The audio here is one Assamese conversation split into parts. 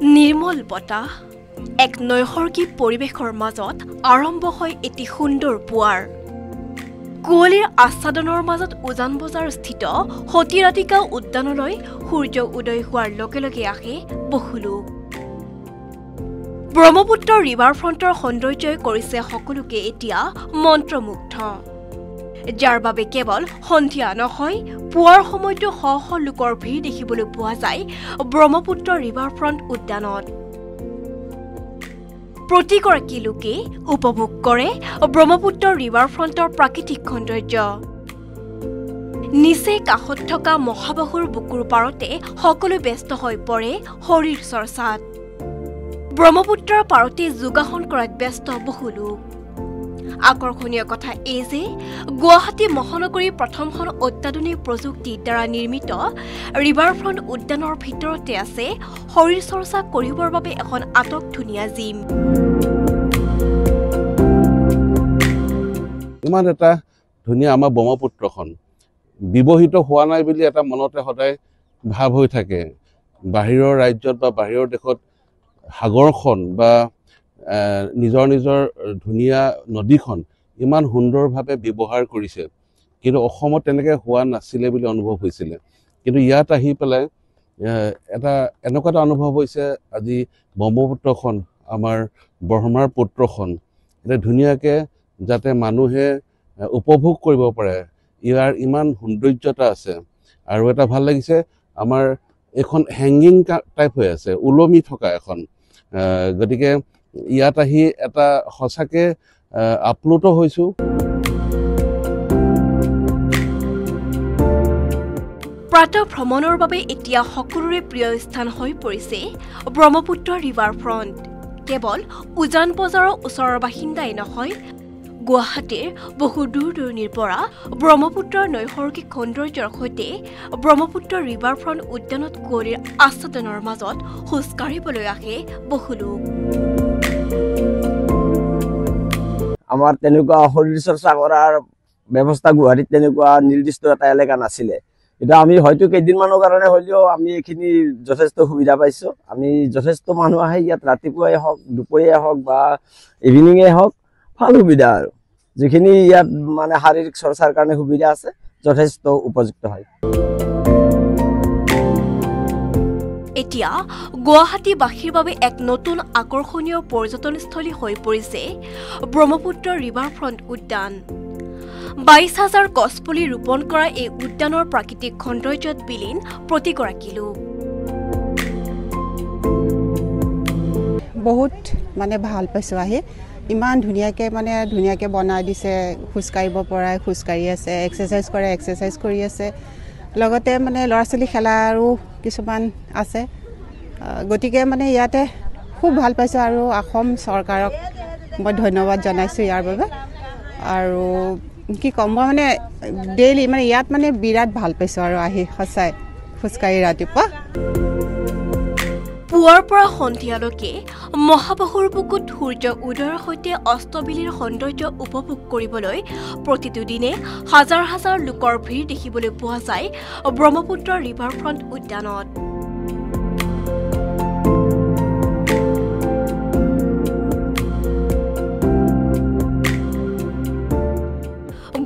নিৰ্মল বতাহ এক নৈসৰ্গিক পৰিৱেশৰ মাজত আৰম্ভ হয় এটি সুন্দৰ পুৱাৰ কুঁৱলীৰ আচ্ছাদনৰ মাজত উজান বজাৰ স্থিত সতীৰাধিকা উদ্যানলৈ সূৰ্য উদয় হোৱাৰ লগে লগে আহে বহু লোক ব্ৰহ্মপুত্ৰ ৰিভাৰ ফ্ৰণ্টৰ সৌন্দৰ্যই কৰিছে সকলোকে এতিয়া মন্ত্ৰমুগ্ধ যাৰ বাবে কেৱল সন্ধিয়া নহয় পুৱাৰ সময়তো শ শ লোকৰ ভিৰ দেখিবলৈ পোৱা যায় ব্ৰহ্মপুত্ৰ ৰিভাৰ ফ্ৰণ্ট উদ্যানত প্ৰতিগৰাকী লোকে উপভোগ কৰে ব্ৰহ্মপুত্ৰ ৰিভাৰ ফ্ৰণ্টৰ প্ৰাকৃতিক সৌন্দৰ্য নিচে কাষত থকা মহাবাহুৰ বুকুৰ পাৰতে সকলো ব্যস্ত হৈ পৰে শৰীৰ চৰ্চাত ব্ৰহ্মপুত্ৰৰ পাৰতে যোগাসন কৰাত ব্যস্ত বহু লোক আকৰ্ষণীয় কথা এই যে গুৱাহাটী মহানগৰীৰ প্ৰথমখন অত্যাধুনিক প্ৰযুক্তিৰ দ্বাৰা নিৰ্মিত ৰিভাৰ ফ্ৰণ্ট উদ্যানৰ ভিতৰতে আছে শৰীৰ চৰ্চা কৰিবৰ বাবে এখন আটকধুনীয়া জিম ইমান এটা ধুনীয়া আমাৰ ব্ৰহ্মপুত্ৰখন বিবহিত হোৱা নাই বুলি এটা মনতে সদায় ভাৱ হৈ থাকে বাহিৰৰ ৰাজ্যত বা বাহিৰৰ দেশত সাগৰখন বা নিজৰ নিজৰ ধুনীয়া নদীখন ইমান সুন্দৰভাৱে ব্যৱহাৰ কৰিছে কিন্তু অসমত তেনেকৈ হোৱা নাছিলে বুলি অনুভৱ হৈছিলে কিন্তু ইয়াত আহি পেলাই এটা এনেকুৱা এটা অনুভৱ হৈছে আজি ব্ৰহ্মপুত্ৰখন আমাৰ ব্ৰহ্মাৰ পুত্ৰখন এটা ধুনীয়াকৈ যাতে মানুহে উপভোগ কৰিব পাৰে ইয়াৰ ইমান সৌন্দৰ্যতা আছে আৰু এটা ভাল লাগিছে আমাৰ এখন হেংগিং টাইপ হৈ আছে ওলমি থকা এখন গতিকে ইয়াত আহি এটা সঁচাকৈ আপ্লুত হৈছোঁ প্ৰাতঃ ভ্ৰমণৰ বাবে এতিয়া সকলোৰে প্ৰিয় স্থান হৈ পৰিছে ব্ৰহ্মপুত্ৰ ৰিভাৰ ফ্ৰণ্ট কেৱল উজান বজাৰৰ ওচৰৰ বাসিন্দাই নহয় গুৱাহাটীৰ বহু দূৰ দূৰণিৰ পৰা ব্ৰহ্মপুত্ৰৰ নৈসৰ্গিক সৌন্দৰ্যৰ সৈতে ব্ৰহ্মপুত্ৰ ৰিভাৰ ফ্ৰণ্ট উদ্যানত কুঁৱলীৰ আচ্ছাদনৰ মাজত খোজ কাঢ়িবলৈ আহে বহু লোক আমাৰ তেনেকুৱা শৰীৰ চৰ্চা কৰাৰ ব্যৱস্থা গুৱাহাটীত তেনেকুৱা নিৰ্দিষ্ট এটা এলেকা নাছিলে এতিয়া আমি হয়তো কেইদিনমানৰ কাৰণে হ'লেও আমি এইখিনি যথেষ্ট সুবিধা পাইছোঁ আমি যথেষ্ট মানুহ আহে ইয়াত ৰাতিপুৱাই হওক দুপৰীয়াই হওক বা ইভিনিঙেই হওক ভাল সুবিধা আৰু যিখিনি ইয়াত মানে শাৰীৰিক চৰ্চাৰ কাৰণে সুবিধা আছে যথেষ্ট উপযুক্ত হয় এতিয়া গুৱাহাটীবাসীৰ বাবে এক নতুন আকৰ্ষণীয় পৰ্যটনস্থলী হৈ পৰিছে ব্ৰহ্মপুত্ৰ ৰিভাৰ ফ্ৰণ্ট উদ্যান ২২,০০০ গছপুলি ৰোপণ কৰা এই উদ্যানৰ প্ৰাকৃতিক সৌন্দৰ্যত বিলীন প্ৰতিগৰাকী লোক বহুত মানে ভাল পাইছোঁ আহি ইমান ধুনীয়াকৈ বনাই দিছে খোজকাঢ়িব পৰাই খোজকাঢ়ি আছে এক্সাৰচাইজ কৰি আছে লগতে মানে ল'ৰা ছোৱালী খেলাৰো কিছুমান আছে গতিকে মানে ইয়াতে খুব ভাল পাইছোঁ আৰু অসম চৰকাৰক মই ধন্যবাদ জনাইছোঁ ইয়াৰ বাবে আৰু কি ক'ম মই মানে ডেইলি মানে ইয়াত মানে বিৰাট ভাল পাইছোঁ আৰু আহি সঁচাই খোজকাঢ়ি ৰাতিপুৱা পুৱাৰ পৰা সন্ধিয়ালৈকে মহাবাহুৰ বুকুত সূৰ্য উদয়ৰ সৈতে অস্তবিলিৰ সৌন্দৰ্য উপভোগ কৰিবলৈ প্ৰতিটো দিনে হাজাৰ হাজাৰ লোকৰ ভিৰ দেখিবলৈ পোৱা যায় ব্ৰহ্মপুত্ৰ ৰিভাৰ ফ্ৰণ্ট উদ্যানত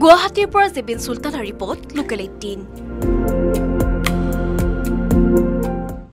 গুৱাহাটীৰ পৰা জেবিন চুলতানৰ ৰিপৰ্ট লোকেল 18